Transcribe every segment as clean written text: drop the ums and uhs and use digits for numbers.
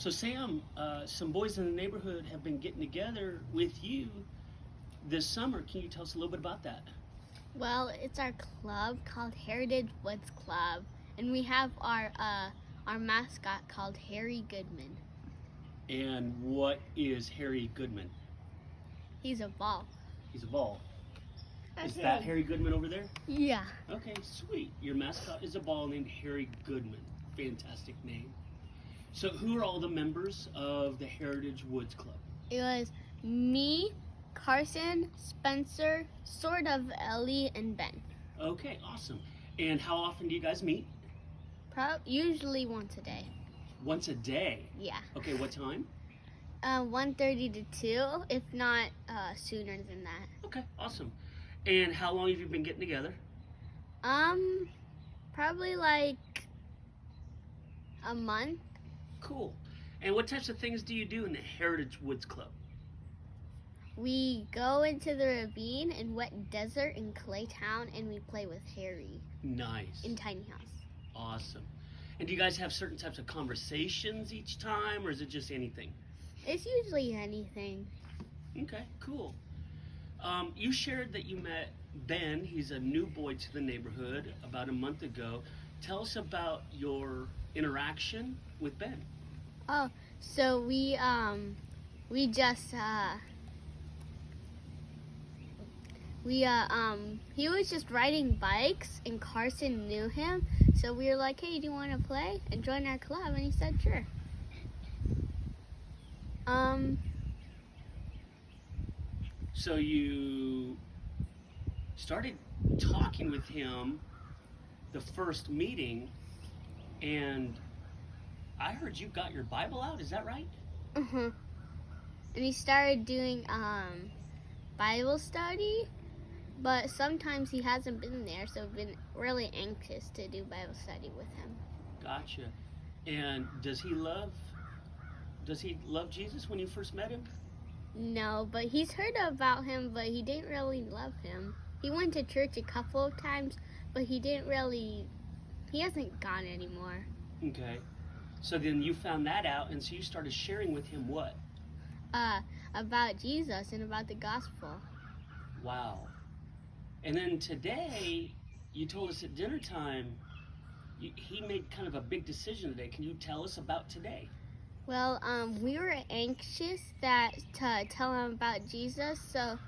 So Sam, some boys in the neighborhood have been getting together with you this summer. Can you tell us a little bit about that? Well, it's our club called Heritage Woods Club, and we have our mascot called Harry Goodman. And what is Harry Goodman? He's a ball. He's a ball. Is that Harry Goodman over there? Yeah. Okay, sweet. Your mascot is a ball named Harry Goodman. Fantastic name. So who are all the members of the Heritage Woods Club? It was me, Carson, Spencer, sort of Ellie, and Ben. Okay, awesome. And how often do you guys meet? Usually once a day. Once a day? Yeah. Okay, what time? 1:30 to 2, if not sooner than that. Okay, awesome. And how long have you been getting together? Probably like a month. Cool. And what types of things do you do in the Heritage Woods Club? We go into the ravine in Wet Desert in Claytown, and we play with Harry Nice. in Tiny House. Awesome. And do you guys have certain types of conversations each time, or is it just anything? It's usually anything. Okay, cool. You shared that you met Ben. He's a new boy to the neighborhood about a month ago. Tell us about your interaction with Ben. Oh, so we just he was just riding bikes, and Carson knew him, so we were like, hey, do you want to play and join our club? And he said sure. So you started talking with him the first meeting, and I heard you got your Bible out. Is that right? And he started doing Bible study, but sometimes he hasn't been there, so I've been really anxious to do Bible study with him. Gotcha. And does he love Jesus when you first met him? No, but he's heard about him, but he didn't really love him. He went to church a couple of times, but he hasn't gone anymore. Okay. So then you found that out, and so you started sharing with him what? About Jesus and about the gospel. Wow. And then today, you told us at dinner time, he made kind of a big decision today. Can you tell us about today? Well, we were anxious to tell him about Jesus, so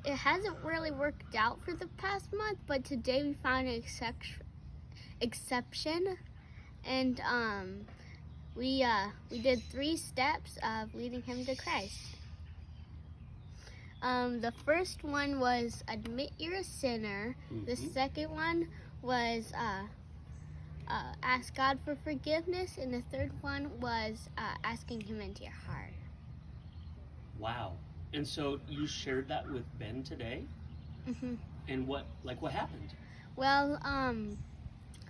it hasn't really worked out for the past month, but today we found an exception, and we did 3 steps of leading him to Christ. The first one was admit you're a sinner. Mm-hmm. The second one was ask God for forgiveness, and the third one was asking Him into your heart. Wow. And so you shared that with Ben today? Mm-hmm. And what happened? Well,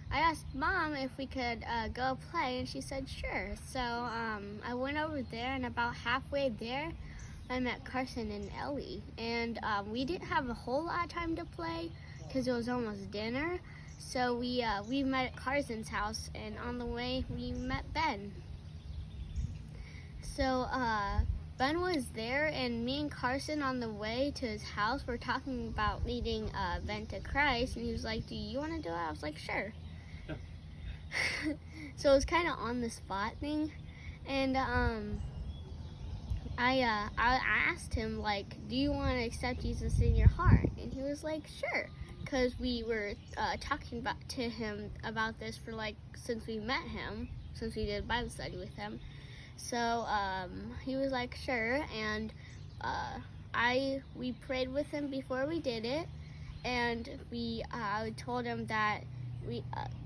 I asked Mom if we could go play, and she said sure. So I went over there, and about halfway there, I met Carson and Ellie. And we didn't have a whole lot of time to play because it was almost dinner. So we met at Carson's house, and on the way we met Ben. So Ben was there, and me and Carson on the way to his house were talking about leading Ben to Christ, and he was like, do you want to do it? I was like, sure. So it was kind of on the spot thing, and I asked him, like, do you want to accept Jesus in your heart? And he was like, sure. Because we were talking to him about this for since we met him, since we did Bible study with him. So he was like, sure, and we prayed with him before we did it, and we told him that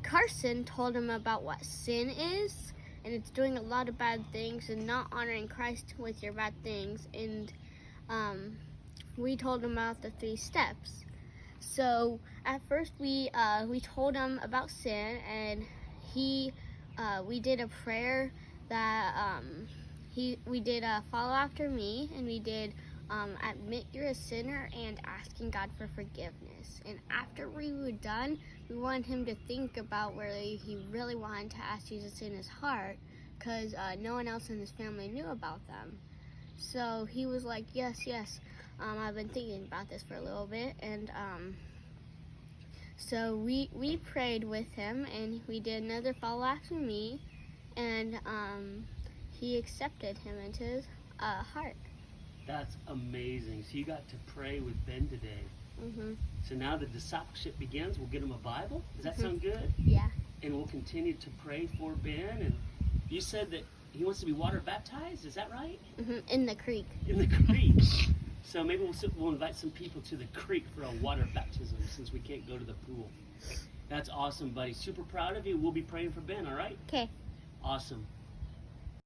Carson told him about what sin is, and it's doing a lot of bad things and not honoring Christ with your bad things, and we told him about the 3 steps. So at first we told him about sin, and we did a prayer that we did follow after me, and we did admit you're a sinner and asking God for forgiveness. And after we were done, we wanted him to think about whether he really wanted to ask Jesus in his heart, because no one else in his family knew about them. So he was like, yes, yes. I've been thinking about this for a little bit, and so we prayed with him, and we did another follow after me, and he accepted him into his heart. That's amazing. So you got to pray with Ben today. Mhm. So now the discipleship begins. We'll get him a Bible. Does that Mhm. sound good? Yeah. And we'll continue to pray for Ben. And you said that he wants to be water baptized. Is that right? Mhm. In the creek. In the creek. So maybe we'll invite some people to the creek for a water baptism since we can't go to the pool. That's awesome, buddy. Super proud of you. We'll be praying for Ben, all right? Okay. Awesome.